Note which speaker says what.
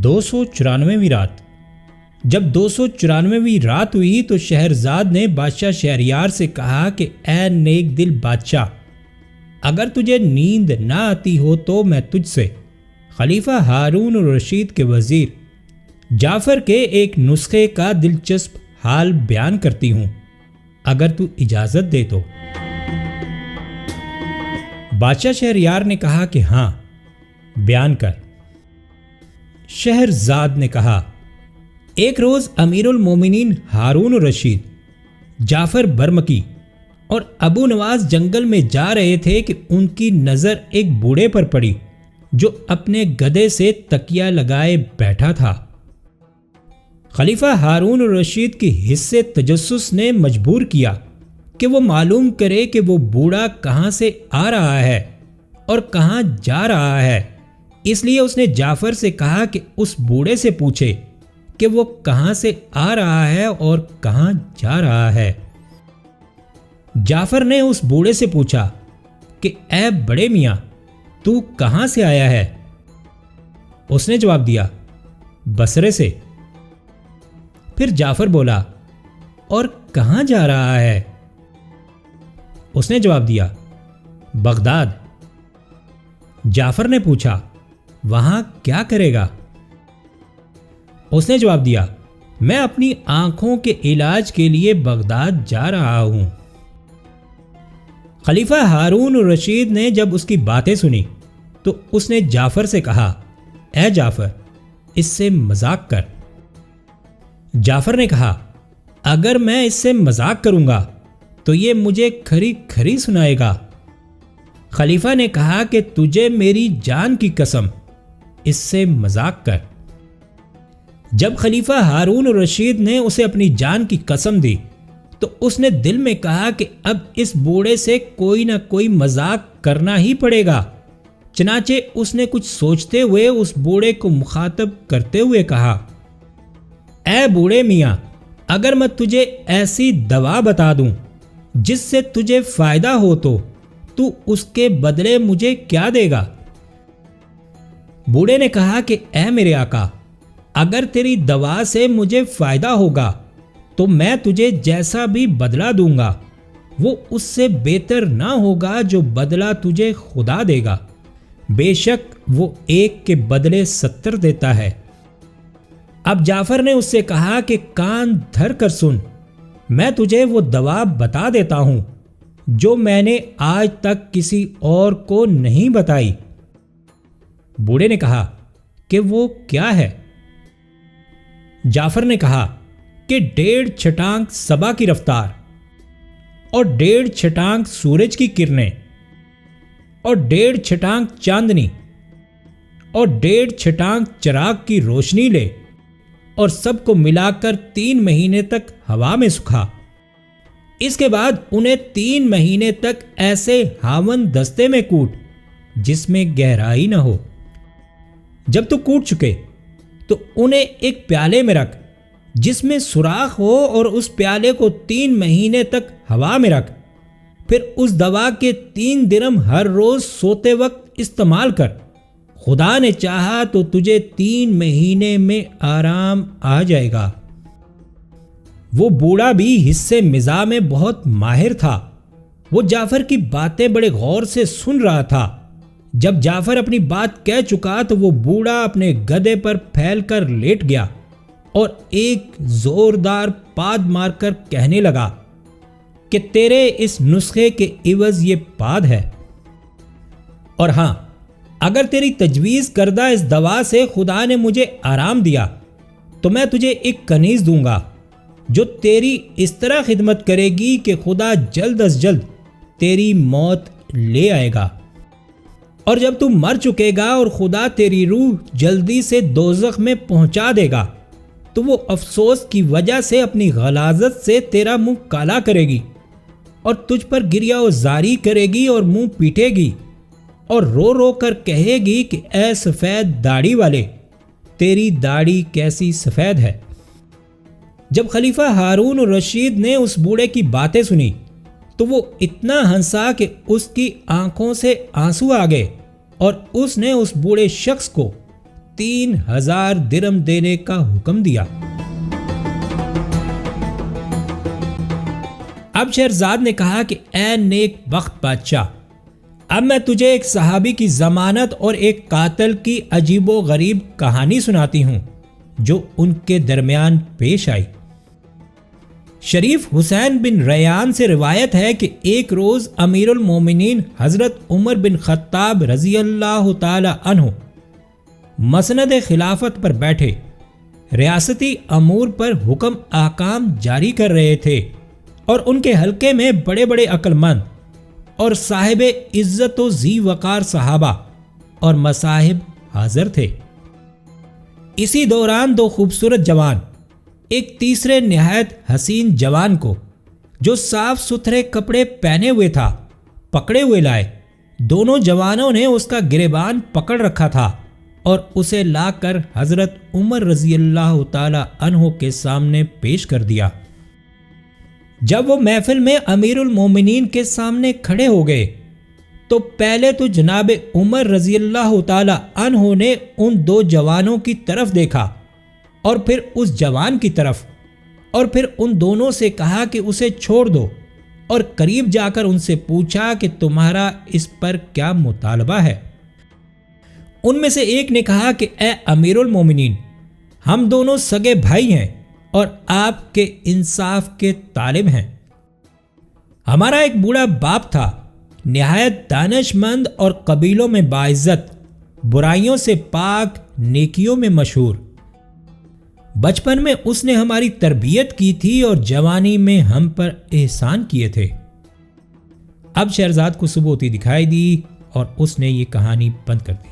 Speaker 1: 294ویں رات۔ جب 294ویں رات ہوئی تو شہرزاد نے بادشاہ شہریار سے کہا کہ اے نیک دل بادشاہ، اگر تجھے نیند نہ آتی ہو تو میں تجھ سے خلیفہ ہارون الرشید کے وزیر جعفر کے ایک نسخے کا دلچسپ حال بیان کرتی ہوں، اگر تو اجازت دے تو۔ بادشاہ شہریار نے کہا کہ ہاں، بیان کر۔ شہرزاد نے کہا، ایک روز امیر المومنین ہارون الرشید، جعفر برمکی اور ابو نواز جنگل میں جا رہے تھے کہ ان کی نظر ایک بوڑھے پر پڑی جو اپنے گدھے سے تکیہ لگائے بیٹھا تھا۔ خلیفہ ہارون الرشید کی حس تجسس نے مجبور کیا کہ وہ معلوم کرے کہ وہ بوڑھا کہاں سے آ رہا ہے اور کہاں جا رہا ہے، اس لیے اس نے جعفر سے کہا کہ اس بوڑھے سے پوچھے کہ وہ کہاں سے آ رہا ہے اور کہاں جا رہا ہے۔ جعفر نے اس بوڑھے سے پوچھا کہ اے بڑے میاں، تو کہاں سے آیا ہے؟ اس نے جواب دیا، بصرے سے۔ پھر جعفر بولا، اور کہاں جا رہا ہے؟ اس نے جواب دیا، بغداد۔ جعفر نے پوچھا، وہاں کیا کرے گا؟ اس نے جواب دیا، میں اپنی آنکھوں کے علاج کے لیے بغداد جا رہا ہوں۔ خلیفہ ہارون الرشید نے جب اس کی باتیں سنی تو اس نے جعفر سے کہا، اے جعفر، اس سے مذاق کر۔ جعفر نے کہا، اگر میں اس سے مذاق کروں گا تو یہ مجھے کھری کھری سنائے گا۔ خلیفہ نے کہا کہ تجھے میری جان کی قسم، اس سے مذاق کر۔ جب خلیفہ ہارون الرشید نے اسے اپنی جان کی قسم دی تو اس نے دل میں کہا کہ اب اس بوڑھے سے کوئی نہ کوئی مذاق کرنا ہی پڑے گا۔ چنانچہ اس نے کچھ سوچتے ہوئے اس بوڑھے کو مخاطب کرتے ہوئے کہا، اے بوڑھے میاں، اگر میں تجھے ایسی دوا بتا دوں جس سے تجھے فائدہ ہو تو اس کے بدلے مجھے کیا دے گا؟ بوڑھے نے کہا کہ اے میرے آقا، اگر تیری دوا سے مجھے فائدہ ہوگا تو میں تجھے جیسا بھی بدلہ دوں گا وہ اس سے بہتر نہ ہوگا جو بدلہ تجھے خدا دے گا، بے شک وہ ایک کے بدلے 70 دیتا ہے۔ اب جعفر نے اس سے کہا کہ کان دھر کر سن، میں تجھے وہ دوا بتا دیتا ہوں جو میں نے آج تک کسی اور کو نہیں بتائی۔ بوڑھے نے کہا کہ وہ کیا ہے؟ جعفر نے کہا کہ 1.5 چھٹانک صبا کی رفتار اور 1.5 چھٹانک سورج کی کرنیں اور 1.5 چھٹانک چاندنی اور 1.5 چھٹانک چراغ کی روشنی لے اور سب کو ملا کر 3 مہینے تک ہوا میں سکھا۔ اس کے بعد انہیں 3 مہینے تک ایسے ہاون دستے میں کوٹ جس میں گہرائی نہ ہو۔ جب تو کوٹ چکے تو انہیں ایک پیالے میں رکھ جس میں سوراخ ہو اور اس پیالے کو 3 مہینے تک ہوا میں رکھ، پھر اس دوا کے 3 درم ہر روز سوتے وقت استعمال کر۔ خدا نے چاہا تو تجھے 3 مہینے میں آرام آ جائے گا۔ وہ بوڑھا بھی حصے مزاح میں بہت ماہر تھا۔ وہ جعفر کی باتیں بڑے غور سے سن رہا تھا۔ جب جعفر اپنی بات کہہ چکا تو وہ بوڑھا اپنے گدھے پر پھیل کر لیٹ گیا اور ایک زوردار پاد مار کر کہنے لگا کہ تیرے اس نسخے کے عوض یہ پاد ہے، اور ہاں، اگر تیری تجویز کردہ اس دوا سے خدا نے مجھے آرام دیا تو میں تجھے ایک کنیز دوں گا جو تیری اس طرح خدمت کرے گی کہ خدا جلد از جلد تیری موت لے آئے گا، اور جب تم مر چکے گا اور خدا تیری روح جلدی سے دوزخ میں پہنچا دے گا تو وہ افسوس کی وجہ سے اپنی غلاظت سے تیرا منہ کالا کرے گی اور تجھ پر گریہ و زاری کرے گی اور منہ پیٹے گی اور رو رو کر کہے گی کہ اے سفید داڑھی والے، تیری داڑھی کیسی سفید ہے۔ جب خلیفہ ہارون الرشید نے اس بوڑھے کی باتیں سنی تو وہ اتنا ہنسا کہ اس کی آنکھوں سے آنسو آ گئے، اور اس نے اس بوڑھے شخص کو 3000 درہم دینے کا حکم دیا۔ اب شہرزاد نے کہا کہ اے نیک بخت بادشاہ، اب میں تجھے ایک صحابی کی ضمانت اور ایک قاتل کی عجیب و غریب کہانی سناتی ہوں جو ان کے درمیان پیش آئی۔ شریف حسین بن ریان سے روایت ہے کہ ایک روز امیر المومنین حضرت عمر بن خطاب رضی اللہ تعالی عنہ مسند خلافت پر بیٹھے ریاستی امور پر حکم احکام جاری کر رہے تھے، اور ان کے حلقے میں بڑے بڑے عقل مند اور صاحب عزت و ذی وقار صحابہ اور مصاحب حاضر تھے۔ اسی دوران دو خوبصورت جوان ایک تیسرے نہایت حسین جوان کو، جو صاف ستھرے کپڑے پہنے ہوئے تھا، پکڑے ہوئے لائے۔ دونوں جوانوں نے اس کا گریبان پکڑ رکھا تھا اور اسے لا کر حضرت عمر رضی اللہ تعالی عنہ کے سامنے پیش کر دیا۔ جب وہ محفل میں امیر المومنین کے سامنے کھڑے ہو گئے تو پہلے تو جناب عمر رضی اللہ تعالی عنہ نے ان دو جوانوں کی طرف دیکھا اور پھر اس جوان کی طرف، اور پھر ان دونوں سے کہا کہ اسے چھوڑ دو، اور قریب جا کر ان سے پوچھا کہ تمہارا اس پر کیا مطالبہ ہے۔ ان میں سے ایک نے کہا کہ اے امیر المومنین، ہم دونوں سگے بھائی ہیں اور آپ کے انصاف کے طالب ہیں۔ ہمارا ایک بوڑھا باپ تھا، نہایت دانش مند اور قبیلوں میں باعزت، برائیوں سے پاک، نیکیوں میں مشہور۔ بچپن میں اس نے ہماری تربیت کی تھی اور جوانی میں ہم پر احسان کیے تھے۔ اب شہرزاد کو صبح ہوتی دکھائی دی اور اس نے یہ کہانی بند کر دی۔